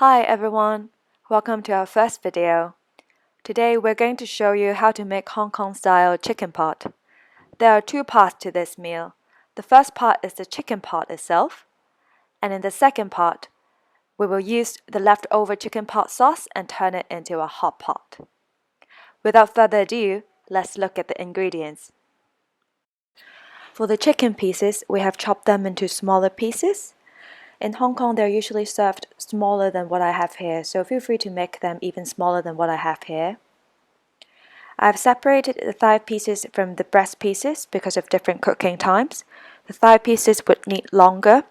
Hi everyone, welcome to our first video. Today we're going to show you how to make Hong Kong style chicken pot. There are two parts to this meal. The first part is the chicken pot itself, and in the second part, we will use the leftover chicken pot sauce and turn it into a hot pot. Without further ado, let's look at the ingredients. For the chicken pieces, we have chopped them into smaller pieces. In Hong Kong, they're usually served smaller than what I have here, so feel free to make them even smaller than what I have here. I've separated the thigh pieces from the breast pieces because of different cooking times. The thigh pieces would need longer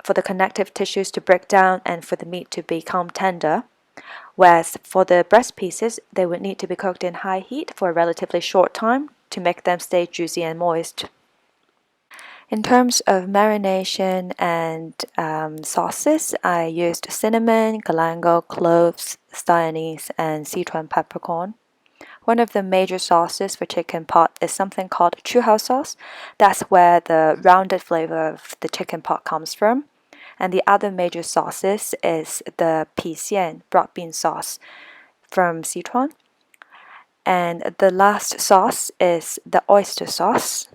for the connective tissues to break down and for the meat to become tender, whereas for the breast pieces, they would need to be cooked in high heat for a relatively short time to make them stay juicy and moist. In terms of marination and sauces, I used cinnamon, galangal, cloves, anise, and Szechuan peppercorn. One of the major sauces for chicken pot is something called Chu Hou Sauce. That's where the rounded flavor of the chicken pot comes from. And the other major sauces is the Pixian Broadbean Sauce from Sichuan. And the last sauce is the Oyster Sauce.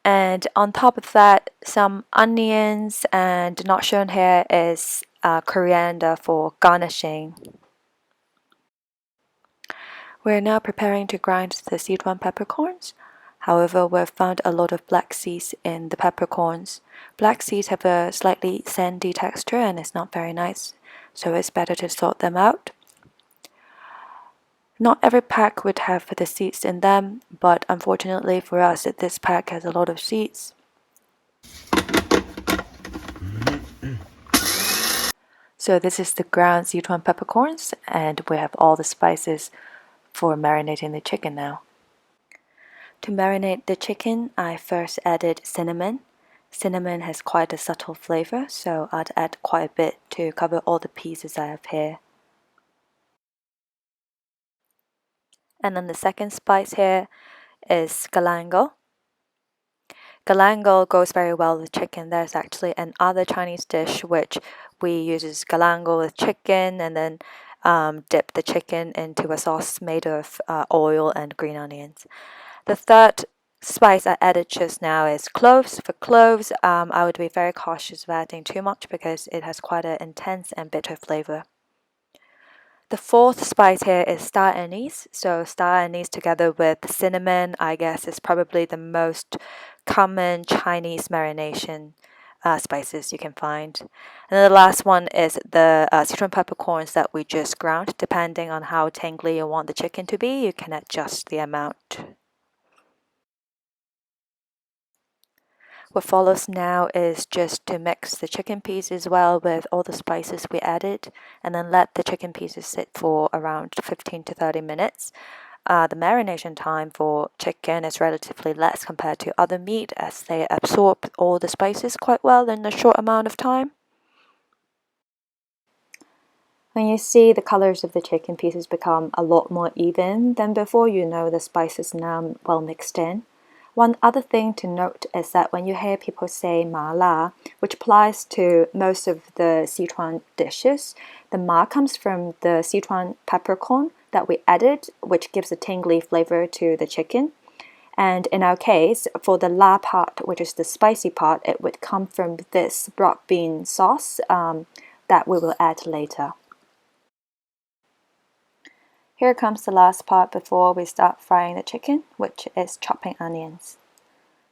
And on top of that, some onions, and not shown here is coriander for garnishing. We're now preparing to grind the Szechuan peppercorns. However, we've found a lot of black seeds in the peppercorns. Black seeds have a slightly sandy texture and it's not very nice, so it's better to sort them out. Not every pack would have the seeds in them, but unfortunately for us, this pack has a lot of seeds. So this is the ground Szechuan peppercorns, and we have all the spices for marinating the chicken now. To marinate the chicken, I first added cinnamon. Cinnamon has quite a subtle flavor, so I'd add quite a bit to cover all the pieces I have here. And then the second spice here is galangal. Galangal goes very well with chicken. There's actually another Chinese dish which we uses galangal with chicken and then dip the chicken into a sauce made of oil and green onions. The third spice I added just now is cloves. For cloves, I would be very cautious of adding too much because it has quite an intense and bitter flavor. The fourth spice here is star anise. So star anise together with cinnamon, I guess, is probably the most common Chinese marination spices you can find. And the last one is the Szechuan peppercorns that we just ground. Depending on how tangly you want the chicken to be, you can adjust the amount. What follows now is just to mix the chicken pieces well with all the spices we added and then let the chicken pieces sit for around 15 to 30 minutes. The marination time for chicken is relatively less compared to other meat as they absorb all the spices quite well in a short amount of time. When you see the colors of the chicken pieces become a lot more even than before, you know the spices now well mixed in. One other thing to note is that when you hear people say ma which applies to most of the Sichuan dishes, the ma comes from the Sichuan peppercorn that we added, which gives a tingly flavor to the chicken. And in our case, for the la part, which is the spicy part, it would come from this broadbean sauce that we will add later. Here comes the last part before we start frying the chicken, which is chopping onions.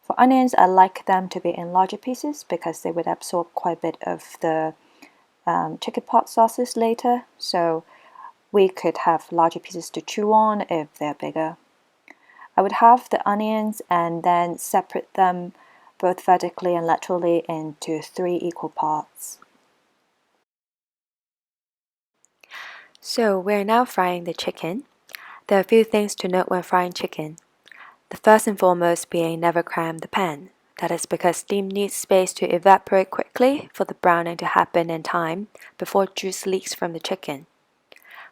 For onions, I like them to be in larger pieces because they would absorb quite a bit of the chicken pot sauces later, so we could have larger pieces to chew on if they're bigger. I would halve the onions and then separate them both vertically and laterally into 3 equal parts. So we're now frying the chicken. There are a few things to note when frying chicken. The first and foremost being never cram the pan. That is because steam needs space to evaporate quickly for the browning to happen in time before juice leaks from the chicken.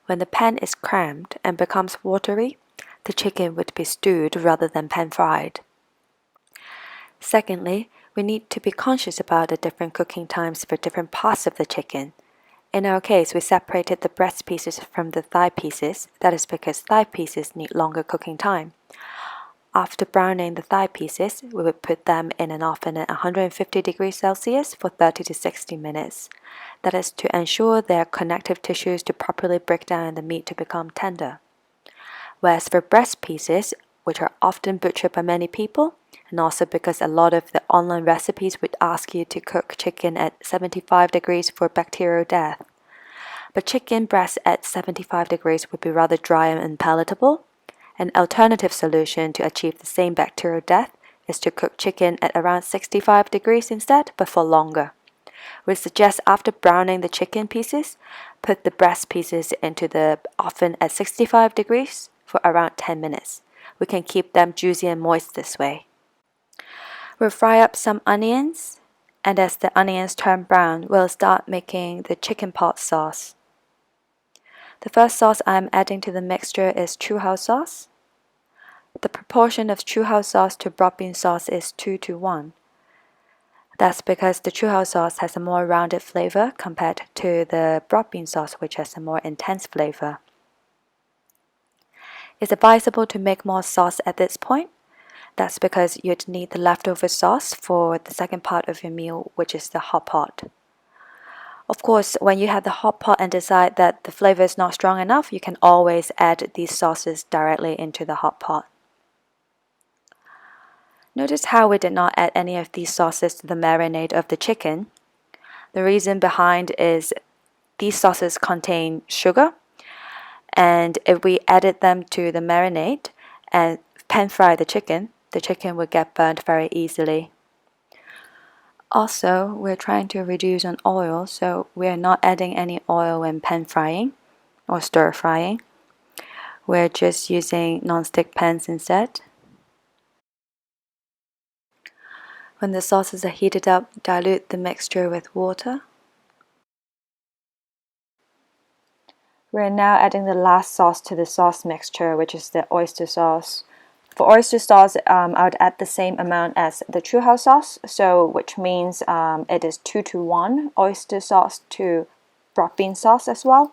When the pan is crammed and becomes watery, the chicken would be stewed rather than pan-fried. Secondly, We need to be conscious about the different cooking times for different parts of the chicken. In our case, we separated the breast pieces from the thigh pieces. That is because thigh pieces need longer cooking time. After browning the thigh pieces, we would put them in an oven at 150 degrees Celsius for 30 to 60 minutes. That is to ensure their connective tissues to properly break down the meat to become tender. Whereas for breast pieces, which are often butchered by many people, and also because a lot of the online recipes would ask you to cook chicken at 75 degrees for bacterial death. But chicken breast at 75 degrees would be rather dry and unpalatable. An alternative solution to achieve the same bacterial death is to cook chicken at around 65 degrees instead, but for longer. We suggest after browning the chicken pieces, put the breast pieces into the oven at 65 degrees for around 10 minutes. We can keep them juicy and moist this way. We'll fry up some onions, and as the onions turn brown, we'll start making the chicken pot sauce. The first sauce I'm adding to the mixture is Chu Hou Sauce. The proportion of Chu Hou Sauce to Broadbean sauce is 2:1. That's because the Chu Hou Sauce has a more rounded flavor compared to the Broadbean sauce, which has a more intense flavor. It's advisable to make more sauce at this point. That's because you'd need the leftover sauce for the second part of your meal, which is the hot pot. Of course, when you have the hot pot and decide that the flavor is not strong enough, you can always add these sauces directly into the hot pot. Notice how we did not add any of these sauces to the marinade of the chicken. The reason behind is these sauces contain sugar, and if we added them to the marinade and pan fry the chicken would get burnt very easily. Also, we're trying to reduce on oil, so we're not adding any oil when pan frying or stir frying. We're just using non-stick pans instead. When the sauces are heated up, dilute the mixture with water. We're now adding the last sauce to the sauce mixture, which is the oyster sauce. For oyster sauce, I would add the same amount as the Chu Hou sauce, which means it is 2:1 oyster sauce to Broadbean sauce as well.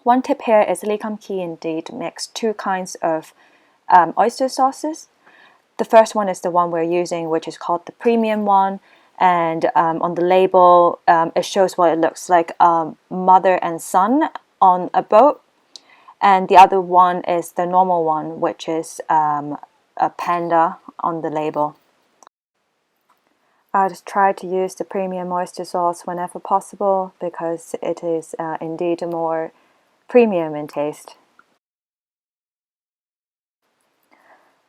One tip here is key indeed mix two kinds of oyster sauces. The first one is the one we're using, which is called the premium one, and on the label it shows what it looks like, mother and son on a boat. And the other one is the normal one, which is a panda on the label. I just try to use the premium oyster sauce whenever possible because it is indeed more premium in taste.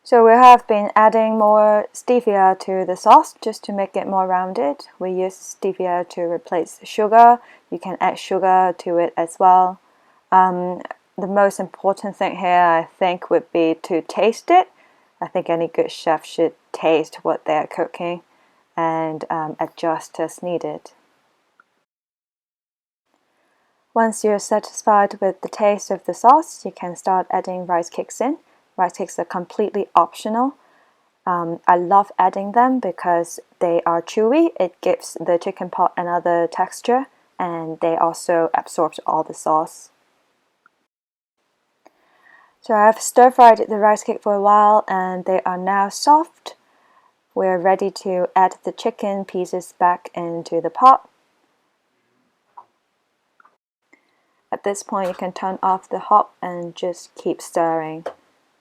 So we have been adding more stevia to the sauce just to make it more rounded. We use stevia to replace sugar. You can add sugar to it as well. The most important thing here, I think, would be to taste it. I think any good chef should taste what they're cooking and adjust as needed. Once you're satisfied with the taste of the sauce, you can start adding rice cakes in. Rice cakes are completely optional. I love adding them because they are chewy. It gives the chicken pot another texture, and they also absorb all the sauce. So I've stir-fried the rice cake for a while and they are now soft. We're ready to add the chicken pieces back into the pot. At this point you can turn off the hob and just keep stirring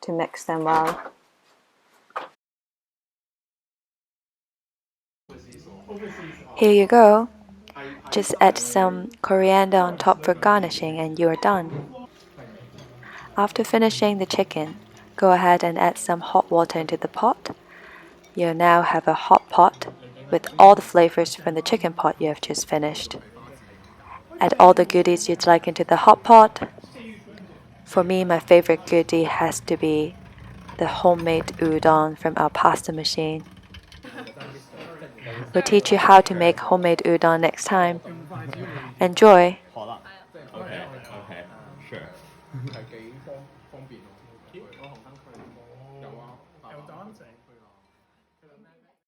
to mix them well. Here you go. Just add some coriander on top for garnishing and you're done. After finishing the chicken, go ahead and add some hot water into the pot. You now have a hot pot with all the flavors from the chicken pot you have just finished. Add all the goodies you'd like into the hot pot. For me, my favorite goodie has to be the homemade udon from our pasta machine. We'll teach you how to make homemade udon next time. Enjoy!